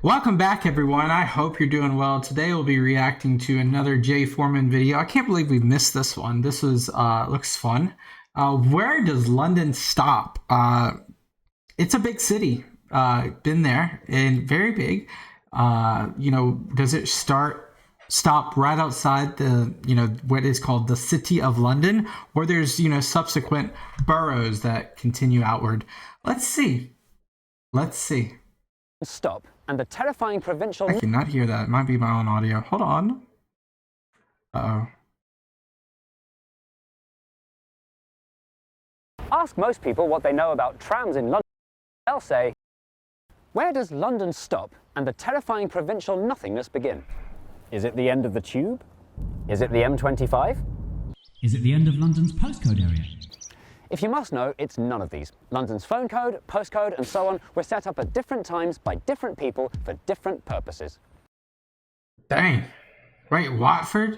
Welcome back, everyone. I hope you're doing well. Today we'll be reacting to another Jay Foreman video. I can't believe we missed this one. This was looks fun. Where does London stop? It's a big city. Been there and very big. Does it stop right outside the what is called the City of London, or there's subsequent boroughs that continue outward? Let's see. Stop and the terrifying provincial... I cannot hear that. It might be my own audio. Hold on. Uh-oh. Ask most people what they know about trams in London. They'll say, where does London stop and the terrifying provincial nothingness begin? Is it the end of the tube? Is it the M25? Is it the end of London's postcode area? If you must know, it's none of these. London's phone code, postcode, and so on were set up at different times by different people for different purposes. Dang. Right, Watford?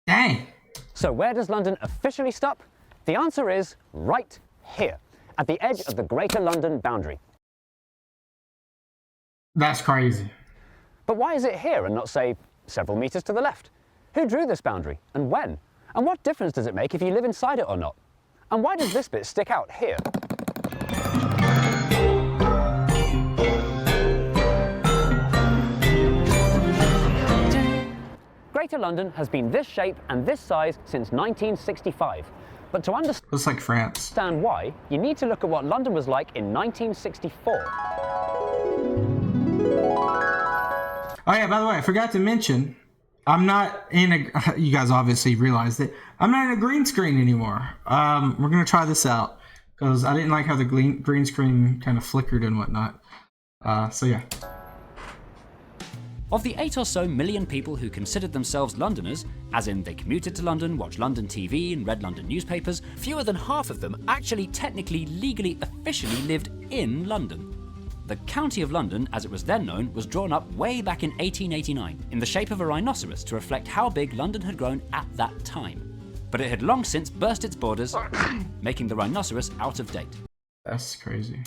Dang. So where does London officially stop? The answer is right here, at the edge of the Greater London boundary. That's crazy. But why is it here and not, say, several meters to the left? Who drew this boundary, and when? And what difference does it make if you live inside it or not? And why does this bit stick out here? Greater London has been this shape and this size since 1965. But to understand Looks like France. why, you need to look at what London was like in 1964. Oh yeah, by the way, I forgot to mention, I'm not in a, you guys obviously realized it, I'm not in a green screen anymore. We're going to try this out, because I didn't like how the green screen kind of flickered and whatnot. So yeah. Of the 8 or so million people who considered themselves Londoners, as in they commuted to London, watched London TV and read London newspapers, fewer than half of them actually technically, legally, officially lived in London. The County of London, as it was then known, was drawn up way back in 1889 in the shape of a rhinoceros to reflect how big London had grown at that time. But it had long since burst its borders, making the rhinoceros out of date. That's crazy.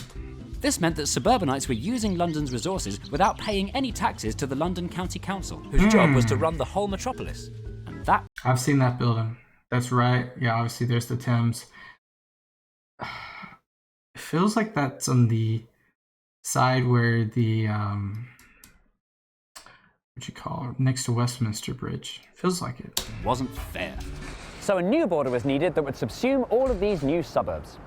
This meant that suburbanites were using London's resources without paying any taxes to the London County Council, whose job was to run the whole metropolis. And that... I've seen that building. That's right. Yeah, obviously there's the Thames. It feels like that's on the side where the next to Westminster Bridge. Feels like it. wasn't fair. So a new border was needed that would subsume all of these new suburbs.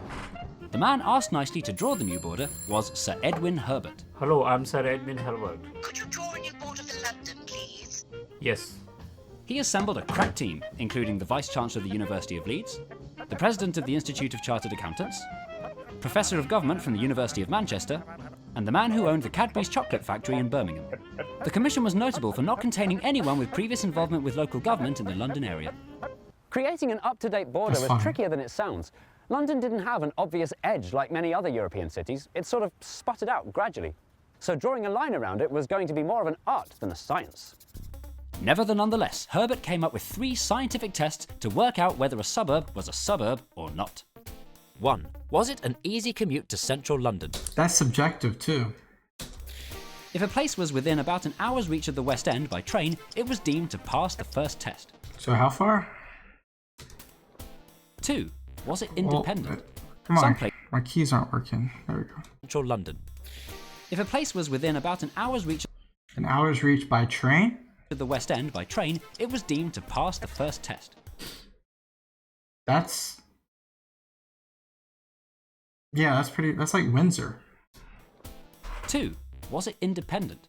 The man asked nicely to draw the new border was Sir Edwin Herbert. Hello, I'm Sir Edwin Herbert. Could you draw a new border for London, please? Yes. He assembled a crack team, including the Vice-Chancellor of the University of Leeds, the President of the Institute of Chartered Accountants, Professor of Government from the University of Manchester, and the man who owned the Cadbury's chocolate factory in Birmingham. The commission was notable for not containing anyone with previous involvement with local government in the London area. Creating an up-to-date border That's was fine. trickier than it sounds. London didn't have an obvious edge like many other European cities. It sort of sputtered out gradually. So drawing a line around it was going to be more of an art than a science. Nevertheless, Herbert came up with 3 scientific tests to work out whether a suburb was a suburb or not. 1. Was it an easy commute to central London? That's subjective too. If a place was within about an hour's reach of the West End by train, it was deemed to pass the first test. So how far? 2. Was it independent? Come on, Some my keys aren't working. There we go. Central London. If a place was within about an hour's reach An hour's reach by train? of the West End by train, it was deemed to pass the first test. That's that's like Windsor. 2. Was it independent?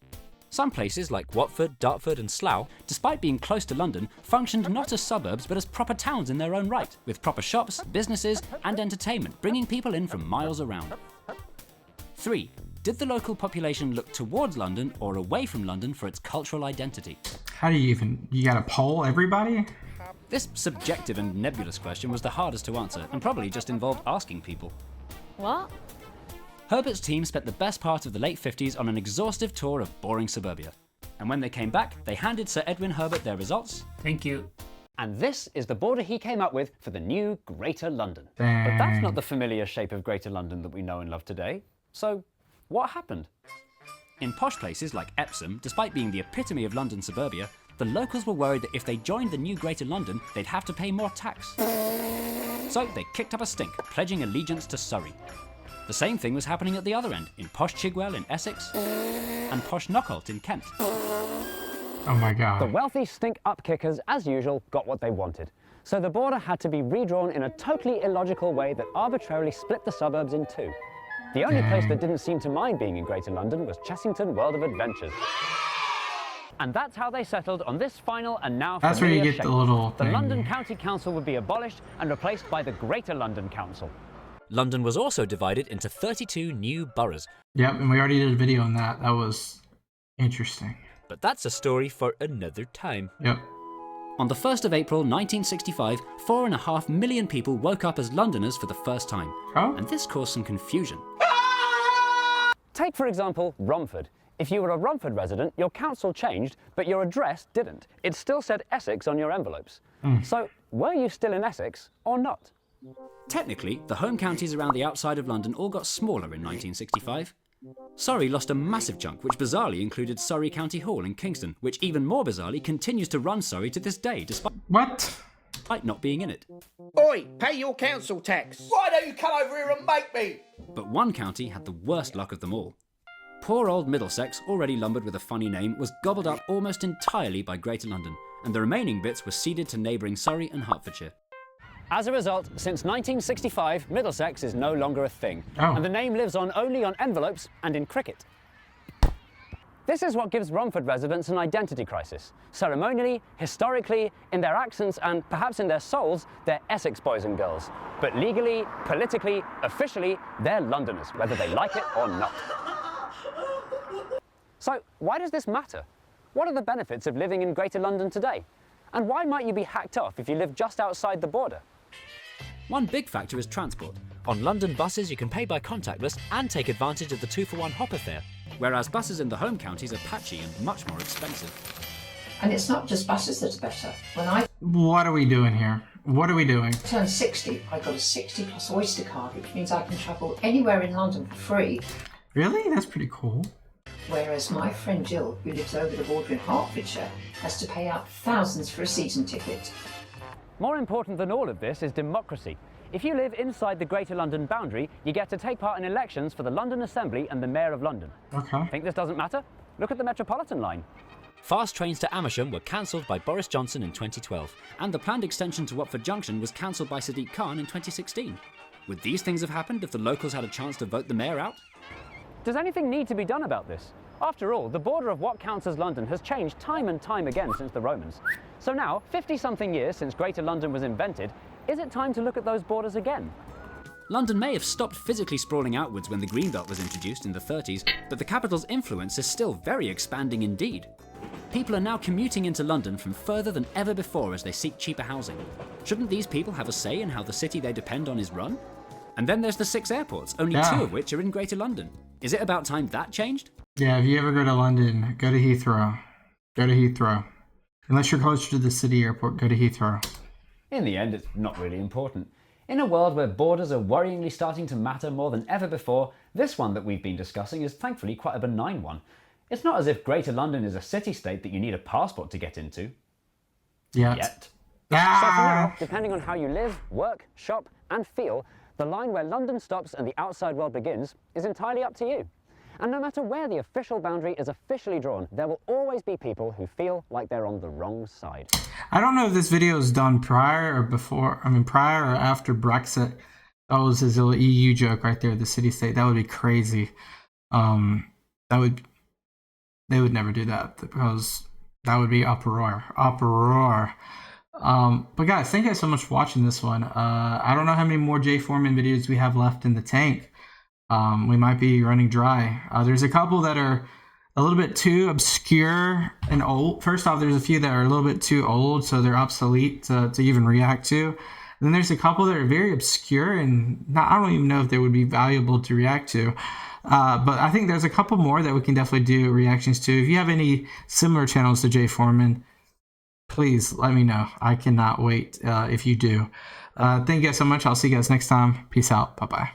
Some places like Watford, Dartford and Slough, despite being close to London, functioned not as suburbs but as proper towns in their own right, with proper shops, businesses and entertainment, bringing people in from miles around. 3. Did the local population look towards London or away from London for its cultural identity? How do you gotta poll everybody? This subjective and nebulous question was the hardest to answer and probably just involved asking people. What? Herbert's team spent the best part of the late 50s on an exhaustive tour of boring suburbia. And when they came back, they handed Sir Edwin Herbert their results. Thank you. And this is the border he came up with for the new Greater London. Dang. But that's not the familiar shape of Greater London that we know and love today. So what happened? In posh places like Epsom, despite being the epitome of London suburbia, the locals were worried that if they joined the new Greater London, they'd have to pay more tax. So they kicked up a stink, pledging allegiance to Surrey. The same thing was happening at the other end, in posh Chigwell in Essex and posh Knockholt in Kent. Oh my God. The wealthy stink-up kickers, as usual, got what they wanted. So the border had to be redrawn in a totally illogical way that arbitrarily split the suburbs in two. The only place that didn't seem to mind being in Greater London was Chessington World of Adventures. And that's how they settled on this final and now That's where you familiar get shape. the little The thing. London County Council would be abolished and replaced by the Greater London Council. London was also divided into 32 new boroughs. Yep, and we already did a video on that. That was interesting. But that's a story for another time. Yep. On the 1st of April 1965, 4.5 million people woke up as Londoners for the first time. Oh. And this caused some confusion. Take, for example, Romford. If you were a Romford resident, your council changed, but your address didn't. It still said Essex on your envelopes. So, were you still in Essex or not? Technically, the home counties around the outside of London all got smaller in 1965. Surrey lost a massive chunk, which bizarrely included Surrey County Hall in Kingston, which even more bizarrely continues to run Surrey to this day, despite not being in it. Oi, pay your council tax. Why don't you come over here and make me? But one county had the worst luck of them all. Poor old Middlesex, already lumbered with a funny name, was gobbled up almost entirely by Greater London, and the remaining bits were ceded to neighbouring Surrey and Hertfordshire. As a result, since 1965, Middlesex is no longer a thing, and the name lives on only on envelopes and in cricket. This is what gives Romford residents an identity crisis. Ceremonially, historically, in their accents and perhaps in their souls, they're Essex boys and girls. But legally, politically, officially, they're Londoners, whether they like it or not. So why does this matter? What are the benefits of living in Greater London today? And why might you be hacked off if you live just outside the border? One big factor is transport. On London buses, you can pay by contactless and take advantage of the 2-for-1 hopper fare, whereas buses in the home counties are patchy and much more expensive. And it's not just buses that are better. When I What are we doing here? What are we doing? turned 60, I got a 60 plus Oyster card, which means I can travel anywhere in London for free. Really? That's pretty cool. Whereas my friend Jill, who lives over the border in Hertfordshire, has to pay out thousands for a season ticket. More important than all of this is democracy. If you live inside the Greater London boundary, you get to take part in elections for the London Assembly and the Mayor of London. Okay. Think this doesn't matter? Look at the Metropolitan line. Fast trains to Amersham were cancelled by Boris Johnson in 2012, and the planned extension to Watford Junction was cancelled by Sadiq Khan in 2016. Would these things have happened if the locals had a chance to vote the mayor out? Does anything need to be done about this? After all, the border of what counts as London has changed time and time again since the Romans. So now, 50-something years since Greater London was invented, is it time to look at those borders again? London may have stopped physically sprawling outwards when the Greenbelt was introduced in the 30s, but the capital's influence is still very expanding indeed. People are now commuting into London from further than ever before as they seek cheaper housing. Shouldn't these people have a say in how the city they depend on is run? And then there's the 6 airports, only 2 of which are in Greater London. Is it about time that changed? Yeah, if you ever go to London, go to Heathrow. Go to Heathrow. Unless you're closer to the city airport, go to Heathrow. In the end, it's not really important. In a world where borders are worryingly starting to matter more than ever before, this one that we've been discussing is thankfully quite a benign one. It's not as if Greater London is a city-state that you need a passport to get into. Yet. So for now, depending on how you live, work, shop and feel, the line where London stops and the outside world begins is entirely up to you. And no matter where the official boundary is officially drawn, there will always be people who feel like they're on the wrong side. I don't know if this video is done prior or before, prior or after Brexit. That was his little EU joke right there, the city-state. That would be crazy. They would never do that because that would be uproar. But guys, thank you guys so much for watching this one. I don't know how many more Jay Foreman videos we have left in the tank. We might be running dry. There's a couple that are a little bit too obscure and old. First off, there's a few that are a little bit too old, so they're obsolete to even react to. And then there's a couple that are very obscure and I don't even know if they would be valuable to react to. But I think there's a couple more that we can definitely do reactions to. If you have any similar channels to Jay Foreman, please let me know. I cannot wait if you do. Thank you guys so much. I'll see you guys next time. Peace out. Bye-bye.